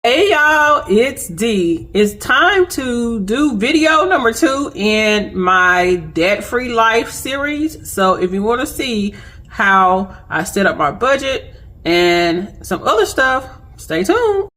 Hey y'all, it's D. It's time to do video number 2 in my debt-free life series. So if you want to see how I set up my budget and some other stuff, stay tuned.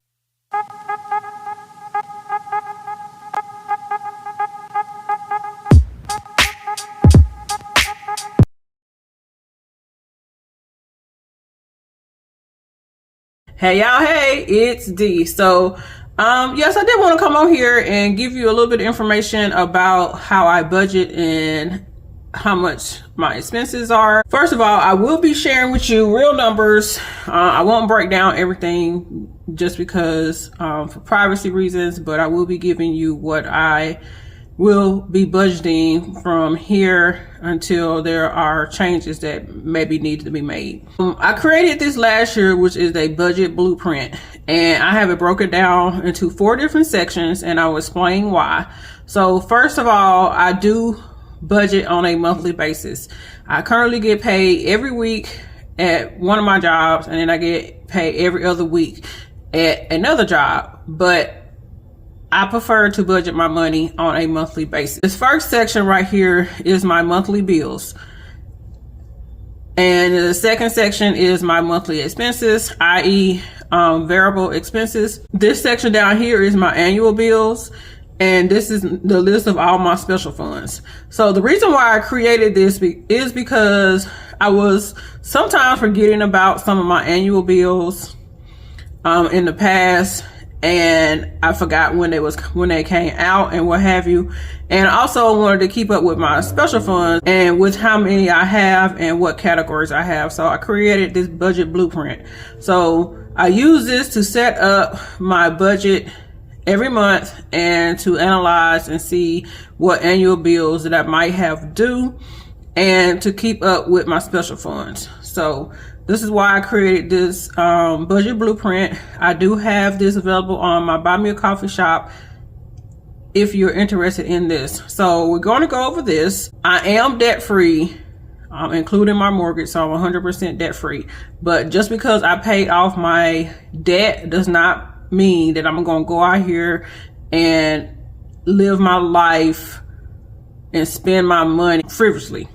Hey y'all, hey, it's D. So yes, I did want to come on here and give you a little bit of information about how I budget and how much my expenses are. First of all, I will be sharing with you real numbers. I won't break down everything just because for privacy reasons, but I will be giving you what I will be budgeting from here until there are changes that maybe need to be made. I created this last year, which is a budget blueprint, and I have it broken down into 4 different sections, and I will explain why. So first of all, I do budget on a monthly basis. I currently get paid every week at one of my jobs, and then I get paid every other week at another job, but I prefer to budget my money on a monthly basis. This first section right here is my monthly bills. And the second section is my monthly expenses, i.e. variable expenses. This section down here is my annual bills. And this is the list of all my special funds. So the reason why I created this is because I was sometimes forgetting about some of my annual bills in the past. And I forgot when they came out and what have you. And also wanted to keep up with my special funds and with how many I have and what categories I have. So I created this budget blueprint. So I use this to set up my budget every month and to analyze and see what annual bills that I might have due and to keep up with my special funds. So this is why I created this budget blueprint. I do have this available on my Buy Me a Coffee shop if you're interested in this. So we're going to go over this. I am debt free, including my mortgage, so I'm 100% debt free. But just because I paid off my debt does not mean that I'm going to go out here and live my life and spend my money frivolously.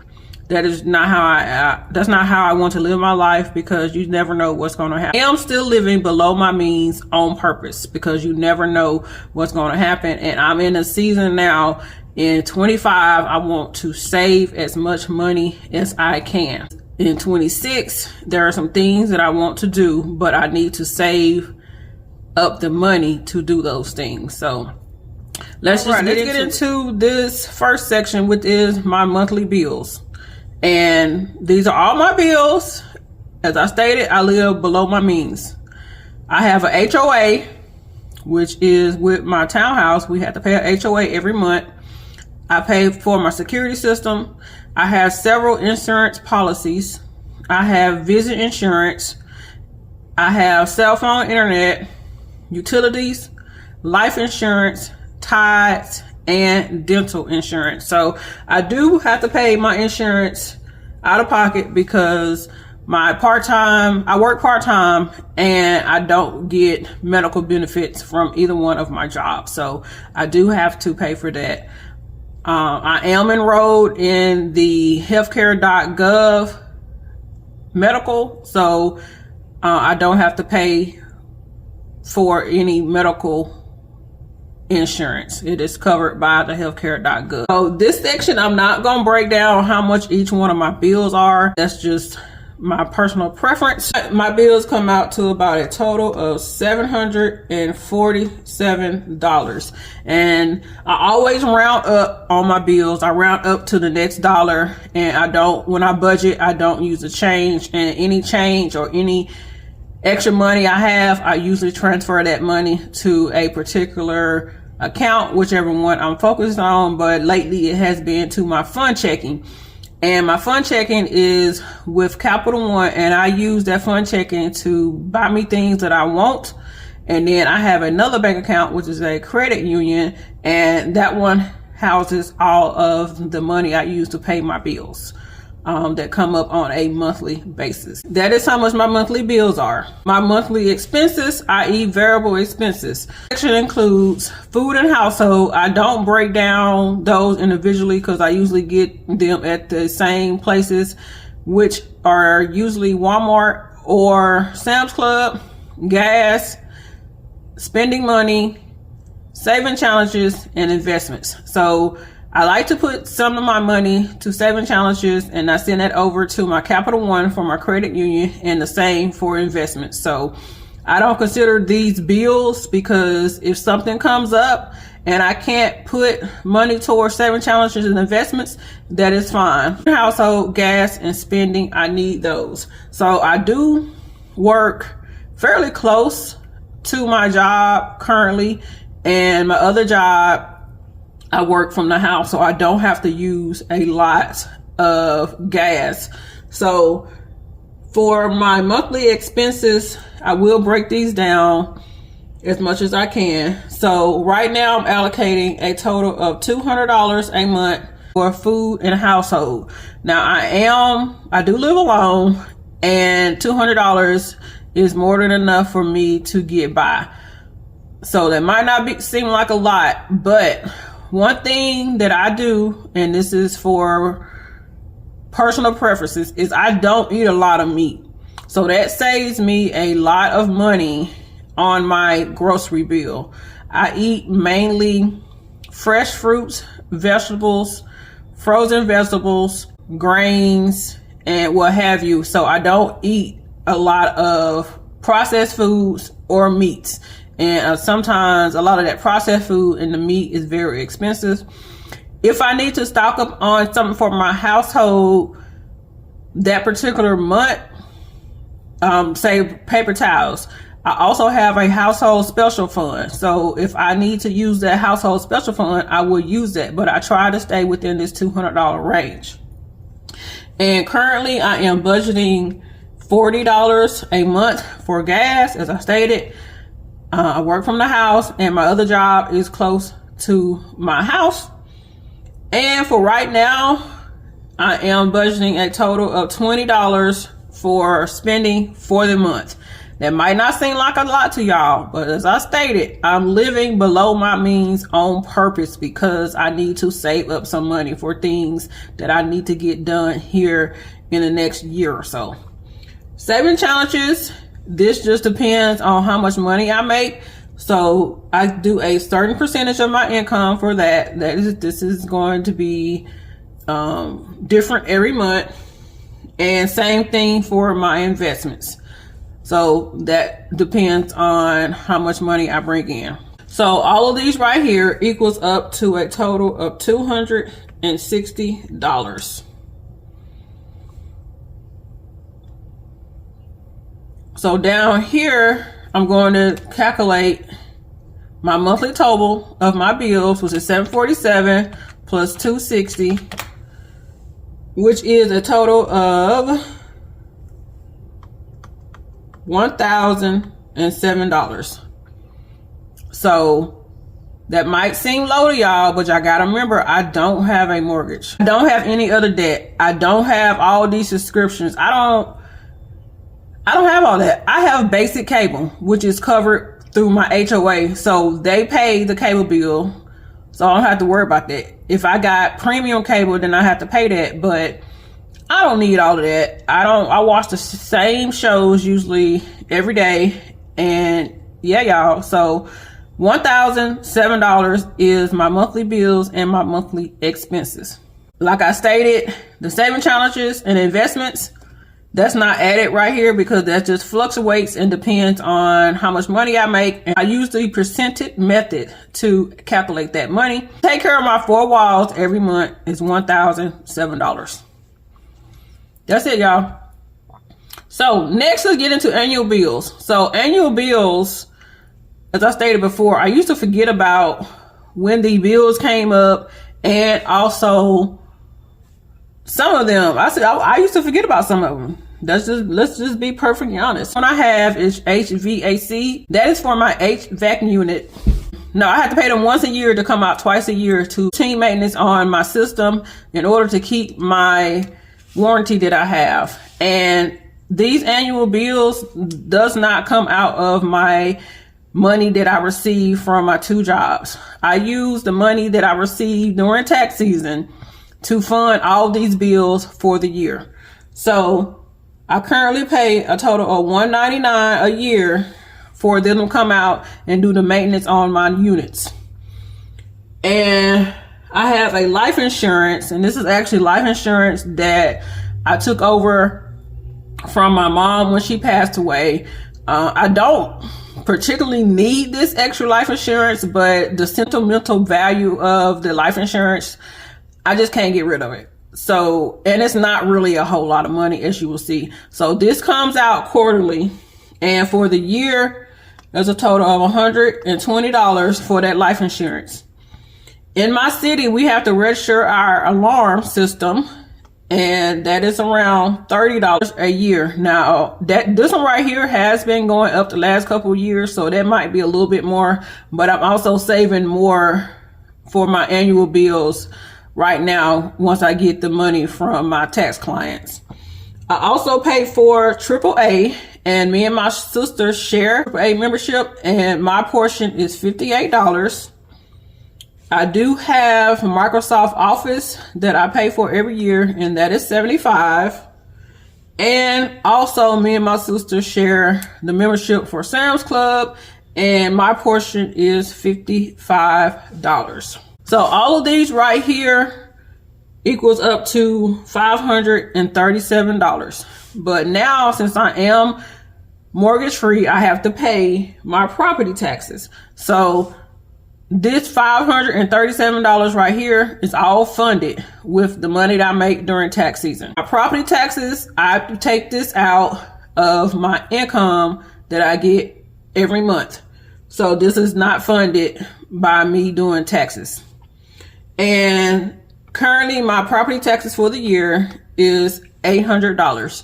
That is not how that's not how I want to live my life, because you never know what's going to happen. I am still living below my means on purpose because you never know what's going to happen. And I'm in a season now in 25, I want to save as much money as I can. In 26, there are some things that I want to do, but I need to save up the money to do those things. So let's get into this first section, which is my monthly bills. And these are all my bills. As I stated, I live below my means. I have a HOA, which is with my townhouse. We have to pay a HOA every month. I pay for my security system. I have several insurance policies. I have vision insurance. I have cell phone, internet, utilities, life insurance, tithes, and dental insurance. So I do have to pay my insurance out of pocket because I work part-time and I don't get medical benefits from either one of my jobs. So I do have to pay for that. I am enrolled in the healthcare.gov medical, so I don't have to pay for any medical insurance. It is covered by the healthcare.gov. So this section, I'm not going to break down how much each one of my bills are. That's just my personal preference. My bills come out to about a total of $747. And I always round up on my bills. I round up to the next dollar, and when I budget, I don't use a change, and any change or any extra money I have, I usually transfer that money to a particular account, whichever one I'm focused on. But lately it has been to my fund checking, and my fund checking is with Capital One, and I use that fund checking to buy me things that I want. And then I have another bank account, which is a credit union, and that one houses all of the money I use to pay my bills. that come up on a monthly basis. That is how much my monthly bills are. My monthly expenses, i.e. variable expenses, section includes food and household. I don't break down those individually because I usually get them at the same places, which are usually Walmart or Sam's Club. Gas, spending money, saving challenges, and investments. So I like to put some of my money to saving challenges, and I send that over to my Capital One for my credit union, and the same for investments. So I don't consider these bills, because if something comes up and I can't put money towards saving challenges and investments, that is fine. Household, gas, and spending, I need those. So I do work fairly close to my job currently, and my other job, I work from the house, so I don't have to use a lot of gas. So for my monthly expenses, I will break these down as much as I can. So right now I'm allocating a total of $200 a month for food and household. Now I do live alone, and $200 is more than enough for me to get by. So that might not seem like a lot, but one thing that I do, and this is for personal preferences, is I don't eat a lot of meat. So that saves me a lot of money on my grocery bill. I eat mainly fresh fruits, vegetables, frozen vegetables, grains, and what have you. So I don't eat a lot of processed foods or meats. And sometimes a lot of that processed food and the meat is very expensive. If I need to stock up on something for my household that particular month, say paper towels, I also have a household special fund. So if I need to use that household special fund, I will use that. But I try to stay within this $200 range. And currently I am budgeting $40 a month for gas, as I stated. I work from the house, and my other job is close to my house. And for right now, I am budgeting a total of $20 for spending for the month. That might not seem like a lot to y'all, but as I stated, I'm living below my means on purpose, because I need to save up some money for things that I need to get done here in the next year or so. Saving challenges, this just depends on how much money I make. So I do a certain percentage of my income for that. This is going to be different every month. And same thing for my investments. So that depends on how much money I bring in. So all of these right here equals up to a total of $260. So down here, I'm going to calculate my monthly total of my bills, which is $747 plus $260, which is a total of $1,007. So that might seem low to y'all, but y'all gotta remember, I don't have a mortgage. I don't have any other debt. I don't have all these subscriptions. I don't have all that. I have basic cable, which is covered through my HOA. So they pay the cable bill, so I don't have to worry about that. If I got premium cable, then I have to pay that, but I don't need all of that. I watch the same shows usually every day. And yeah, y'all. So $1,007 is my monthly bills and my monthly expenses. Like I stated, the saving challenges and investments, that's not added right here, because that just fluctuates and depends on how much money I make. And I use the percentage method to calculate that money. Take care of my 4 walls every month is $1,007. That's it, y'all. So next, let's get into annual bills. So annual bills, as I stated before, I used to forget about when the bills came up, and also some of them, I used to forget about some of them. Let's just be perfectly honest. What I have is HVAC. That is for my HVAC unit. No, I have to pay them once a year to come out twice a year to routine maintenance on my system in order to keep my warranty that I have. And these annual bills does not come out of my money that I receive from my 2 jobs. I use the money that I receive during tax season to fund all these bills for the year. So I currently pay a total of $199 a year for them to come out and do the maintenance on my units. And I have a life insurance, and this is actually life insurance that I took over from my mom when she passed away. I don't particularly need this extra life insurance, but the sentimental value of the life insurance, I just can't get rid of it. So, and it's not really a whole lot of money, as you will see. So this comes out quarterly, and for the year, there's a total of $120 for that life insurance. In my city, we have to register our alarm system, and that is around $30 a year. Now, this one right here has been going up the last couple of years, so that might be a little bit more, but I'm also saving more for my annual bills right now once I get the money from my tax clients. I also pay for AAA, and me and my sister share AAA membership, and my portion is $58. I do have Microsoft Office that I pay for every year, and that is $75. And also me and my sister share the membership for Sam's Club, and my portion is $55. So all of these right here equals up to $537. But now, since I am mortgage free, I have to pay my property taxes. So this $537 right here is all funded with the money that I make during tax season. My property taxes, I have to take this out of my income that I get every month. So this is not funded by me doing taxes. And currently my property taxes for the year is $800.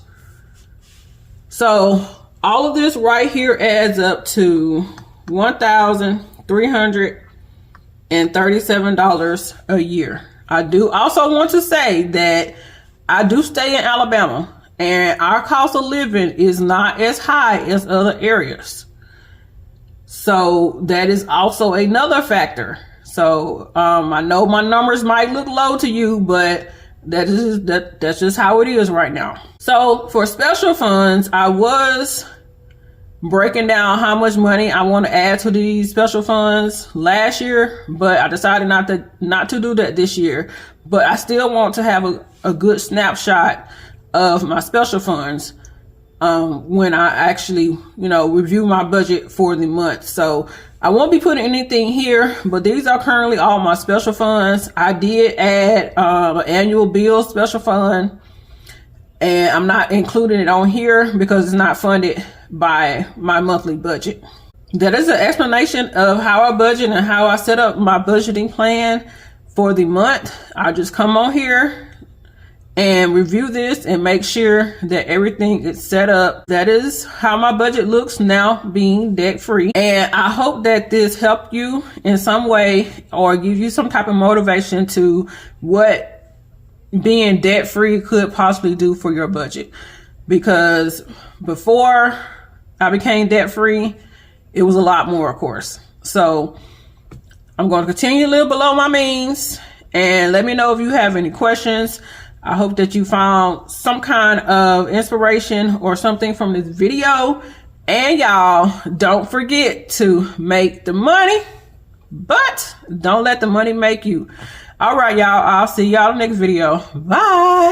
So all of this right here adds up to $1,337 a year. I do also want to say that I do stay in Alabama, and our cost of living is not as high as other areas. So that is also another factor. So I know my numbers might look low to you, but that's just how it is right now. So for special funds, I was breaking down how much money I want to add to these special funds last year, but I decided not to do that this year. But I still want to have a good snapshot of my special funds when I actually, review my budget for the month. So I won't be putting anything here, but these are currently all my special funds. I did add an annual bill special fund, and I'm not including it on here because it's not funded by my monthly budget. That is an explanation of how I budget and how I set up my budgeting plan for the month. I just come on here and review this and make sure that everything is set up. That is how my budget looks now, being debt free. And I hope that this helped you in some way or give you some type of motivation to what being debt free could possibly do for your budget. Because before I became debt free, it was a lot more, of course. So I'm going to continue to live below my means, and let me know if you have any questions. I hope that you found some kind of inspiration or something from this video. And y'all, don't forget to make the money, but don't let the money make you. All right, y'all, I'll see y'all in the next video. Bye.